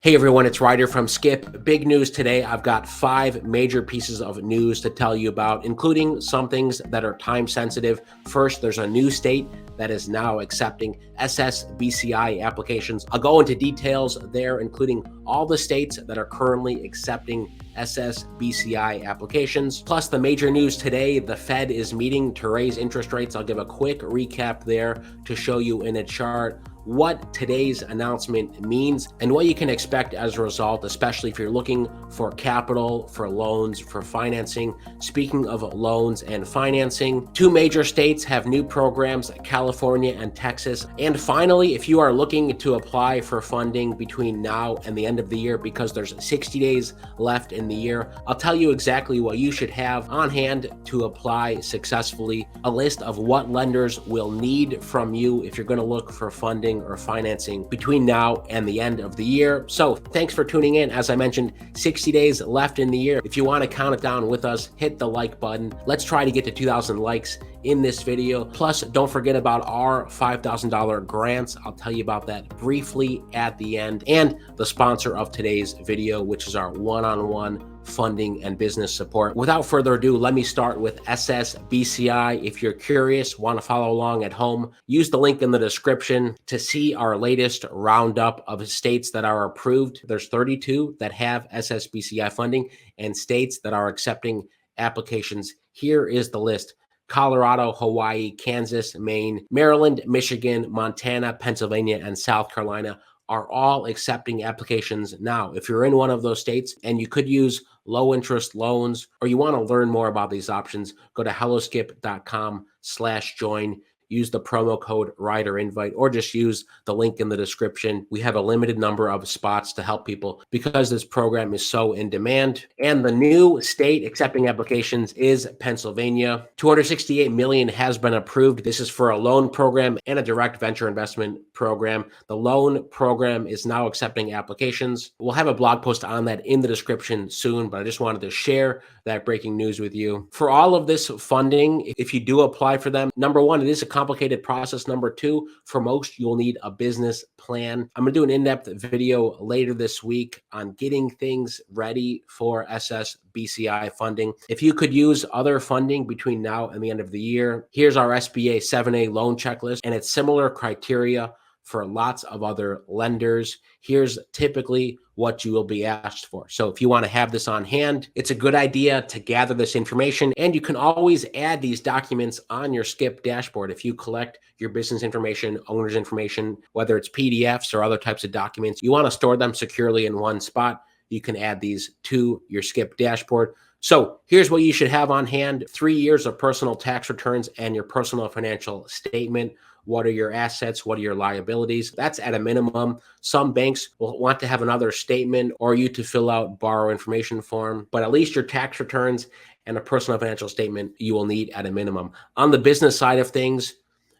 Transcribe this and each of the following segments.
Hey everyone, it's Ryder from Skip. Big news today. I've got 5 major pieces of news to tell you about, including some things that are time sensitive. First, there's a new state that is now accepting SSBCI applications. I'll go into details there, including all the states that are currently accepting SSBCI applications. Plus, the major news today, the Fed is meeting to raise interest rates. I'll give a quick recap there to show you in a chart what today's announcement means and what you can expect as a result, especially if you're looking for capital, for loans, for financing. Speaking of loans and financing, 2 major states have new programs, California and Texas. And finally, if you are looking to apply for funding between now and the end of the year, because there's 60 days left in the year, I'll tell you exactly what you should have on hand to apply successfully, a list of what lenders will need from you if you're going to look for funding or financing between now and the end of the year. So thanks for tuning in. As I mentioned, 60 days left in the year. If you want to count it down with us, hit the like button. Let's try to get to 2,000 likes in this video. Plus, don't forget about our $5,000 grants. I'll tell you about that briefly at the end, and the sponsor of today's video, which is our one-on-one funding and business support. Without further ado, let me start with SSBCI. If you're curious, want to follow along at home, use the link in the description to see our latest roundup of states that are approved. There's 32 that have SSBCI funding and states that are accepting applications. Here is the list: Colorado, Hawaii, Kansas, Maine, Maryland, Michigan, Montana, Pennsylvania, and South Carolina are all accepting applications now. If you're in one of those states and you could use low interest loans, or you want to learn more about these options, go to helloskip.com/join. Use the promo code RYDERINVITE, or just use the link in the description. We have a limited number of spots to help people because this program is so in demand. And the new state accepting applications is Pennsylvania. $268 million has been approved. This is for a loan program and a direct venture investment program. The loan program is now accepting applications. We'll have a blog post on that in the description soon, but I just wanted to share that breaking news with you. For all of this funding, if you do apply for them, number one, it is a complicated process. Number two, for most, you'll need a business plan. I'm going to do an in-depth video later this week on getting things ready for SSBCI funding. If you could use other funding between now and the end of the year, here's our SBA 7A loan checklist, and it's similar criteria for lots of other lenders. Here's typically what you will be asked for. So if you want to have this on hand, it's a good idea to gather this information, and you can always add these documents on your Skip dashboard. If you collect your business information, owner's information, whether it's PDFs or other types of documents, you want to store them securely in one spot. You can add these to your Skip dashboard. So here's what you should have on hand: 3 years of personal tax returns and your personal financial statement. What are your assets? What are your liabilities? That's at a minimum. Some banks will want to have another statement or you to fill out borrow information form, but at least your tax returns and a personal financial statement you will need at a minimum. On the business side of things,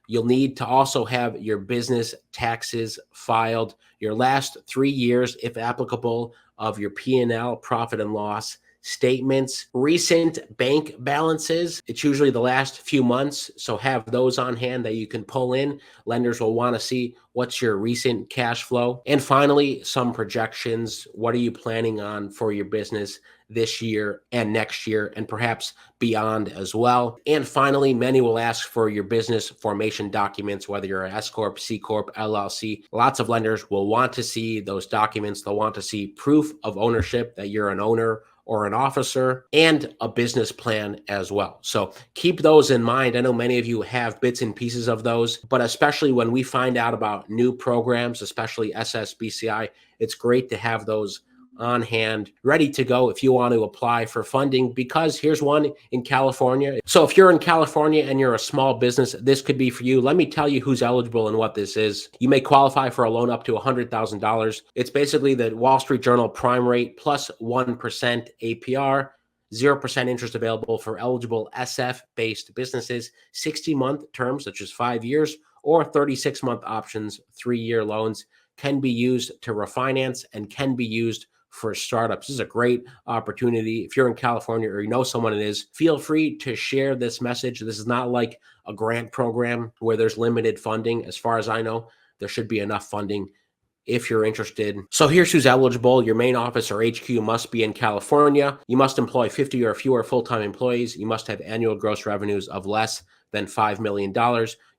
you'll need to also have your business taxes filed, your last 3 years, if applicable, of your P&L, profit and loss statements, recent bank balances. It's usually the last few months, so have those on hand that you can pull in. Lenders will want to see what's your recent cash flow. And finally, some projections. What are you planning on for your business this year and next year, and perhaps beyond as well? And finally, many will ask for your business formation documents, whether you're an S Corp, C Corp, LLC. Lots of lenders will want to see those documents. They'll want to see proof of ownership, that you're an owner or an officer, and a business plan as well. So keep those in mind. I know many of you have bits and pieces of those, but especially when we find out about new programs, especially SSBCI, it's great to have those on hand, ready to go if you want to apply for funding, because here's one in California. So if you're in California and you're a small business, this could be for you. Let me tell you who's eligible and what this is. You may qualify for a loan up to $100,000. It's basically the Wall Street Journal prime rate plus 1% APR, 0% interest available for eligible SF-based businesses, 60-month terms, such as 5 years, or 36-month options. 3-year loans can be used to refinance and can be used for startups. This is a great opportunity. If you're in California or you know someone it is, feel free to share this message. This is not like a grant program where there's limited funding. As far as I know, there should be enough funding if you're interested. So here's who's eligible. Your main office or HQ must be in California. You must employ 50 or fewer full-time employees. You must have annual gross revenues of less than $5 million.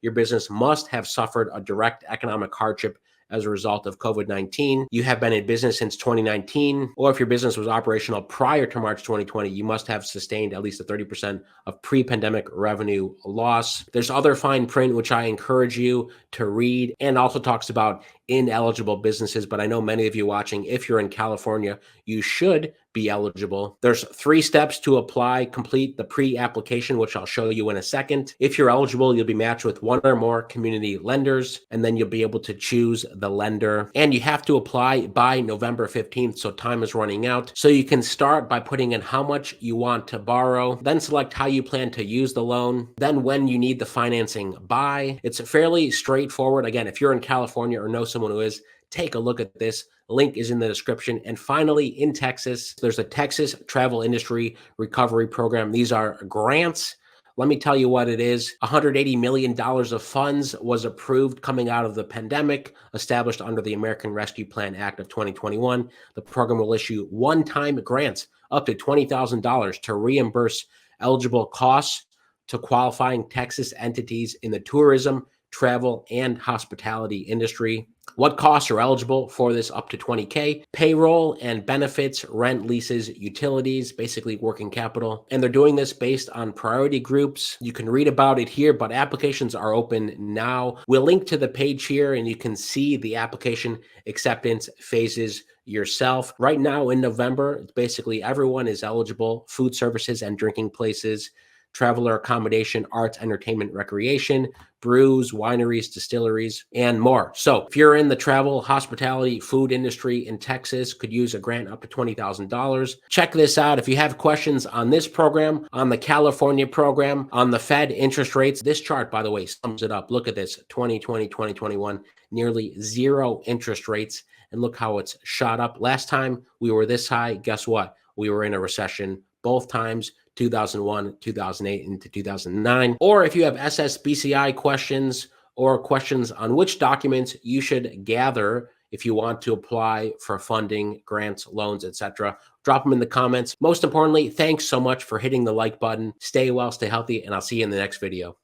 Your business must have suffered a direct economic hardship as a result of COVID-19. You have been in business since 2019, or if your business was operational prior to March 2020, you must have sustained at least a 30% of pre-pandemic revenue loss. There's other fine print, which I encourage you to read, and also talks about ineligible businesses. But I know many of you watching, if you're in California, you should be eligible. There's 3 steps to apply. Complete the pre-application, which I'll show you in a second. If you're eligible, you'll be matched with 1 or more community lenders, and then you'll be able to choose the lender. And you have to apply by November 15th, so time is running out. So you can start by putting in how much you want to borrow, then select how you plan to use the loan, then when you need the financing by. It's fairly straightforward. Again, if you're in California or know someone who is, take a look at this. Link is in the description. And finally, in Texas, there's a Texas Travel Industry Recovery Program. These are grants. Let me tell you what it is. $180 million of funds was approved coming out of the pandemic, established under the American Rescue Plan Act of 2021. The program will issue one-time grants up to $20,000 to reimburse eligible costs to qualifying Texas entities in the tourism, travel, and hospitality industry. What costs are eligible for this up to $20K? Payroll and benefits, rent, leases, utilities, basically working capital. And they're doing this based on priority groups. You can read about it here, but applications are open now. We'll link to the page here and you can see the application acceptance phases yourself. Right now in November, basically everyone is eligible. Food services and drinking places, traveler accommodation, arts, entertainment, recreation, brews, wineries, distilleries, and more. So if you're in the travel, hospitality, food industry in Texas, could use a grant up to $20,000. Check this out. If you have questions on this program, on the California program, on the Fed interest rates, this chart, by the way, sums it up. Look at this, 2020, 2021, nearly 0 interest rates. And look how it's shot up. Last time we were this high, guess what? We were in a recession both times. 2001, 2008, into 2009. Or if you have SSBCI questions or questions on which documents you should gather if you want to apply for funding, grants, loans, etc., drop them in the comments. Most importantly, thanks so much for hitting the like button. Stay well, stay healthy, and I'll see you in the next video.